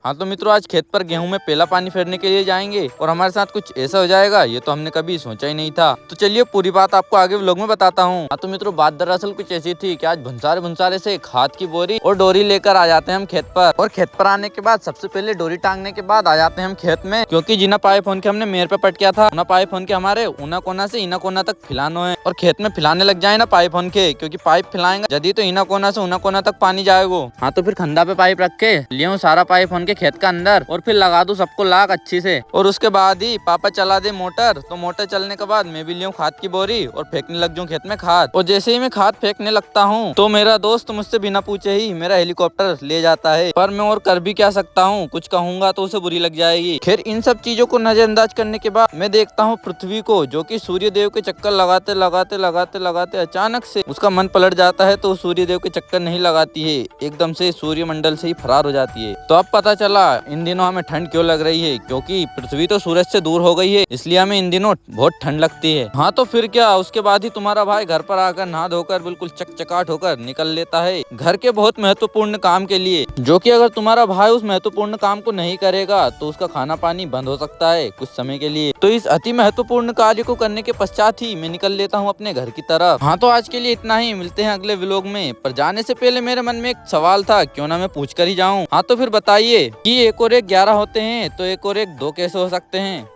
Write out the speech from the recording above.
हाँ तो मित्रों, आज खेत पर गेहूं में पहला पानी फेरने के लिए जाएंगे और हमारे साथ कुछ ऐसा हो जाएगा, ये तो हमने कभी सोचा ही नहीं था। तो चलिए पूरी बात आपको आगे व्लॉग में बताता हूँ। हाँ तो मित्रों, बात दरअसल कुछ ऐसी थी कि आज भुनसारे भुनसारे से खाद की बोरी और डोरी लेकर आ जाते हैं हम खेत पर। और खेत पर आने के बाद सबसे पहले डोरी टांगने के बाद आ जाते हैं हम खेत में, क्योंकि जिना पाइप फोन के हमने मेर पे पट किया था, उना पाइप फोन के हमारे ऊना कोना से इना कोना तक फिलानो है। और खेत में फिलाने लग जाए ना पाइप फोन के, क्योंकि पाइप फिलाएंगे यदि तो इना कोना से ऊना कोना तक पानी जाएगा। हाँ तो फिर खंदा पे पाइप रख के लियो सारा पाइप फोन के खेत का अंदर और फिर लगा दूं सबको लाक अच्छी से। और उसके बाद ही पापा चला दे मोटर, तो मोटर चलने के बाद मैं भी लियूं खाद की बोरी और फेंकने लग जाऊं खेत में खाद। और जैसे ही मैं खाद फेंकने लगता हूं तो मेरा दोस्त मुझसे बिना पूछे ही मेरा हेलीकॉप्टर ले जाता है। पर मैं और कर भी क्या सकता हूं, कुछ कहूंगा तो उसे बुरी लग जाएगी। खैर इन सब चीजों को नजरअंदाज करने के बाद मैं देखता हूँ पृथ्वी को, जो की सूर्य देव के चक्कर लगाते लगाते लगाते लगाते अचानक से उसका मन पलट जाता है, तो सूर्य देव के चक्कर नहीं लगाती है, एकदम से सूर्य मंडल से ही फरार हो जाती है। तो अब पता चला इन दिनों हमें ठंड क्यों लग रही है, क्योंकि पृथ्वी तो सूरज से दूर हो गई है, इसलिए हमें इन दिनों बहुत ठंड लगती है। हाँ तो फिर क्या, उसके बाद ही तुम्हारा भाई घर पर आकर नहा धोकर बिल्कुल चकचकाट होकर निकल लेता है घर के बहुत महत्वपूर्ण काम के लिए, जो कि अगर तुम्हारा भाई उस महत्वपूर्ण काम को नहीं करेगा तो उसका खाना पानी बंद हो सकता है कुछ समय के लिए। तो इस अति महत्वपूर्ण कार्य को करने के पश्चात ही मैं निकल लेता हूँ अपने घर की तरफ। हाँ तो आज के लिए इतना ही, मिलते हैं अगले व्लॉग में। पर जाने से पहले मेरे मन में एक सवाल था, क्यों ना मैं पूछ कर ही जाऊँ। हाँ तो फिर बताइए कि एक और एक 11 होते हैं तो एक और एक 2 कैसे हो सकते हैं।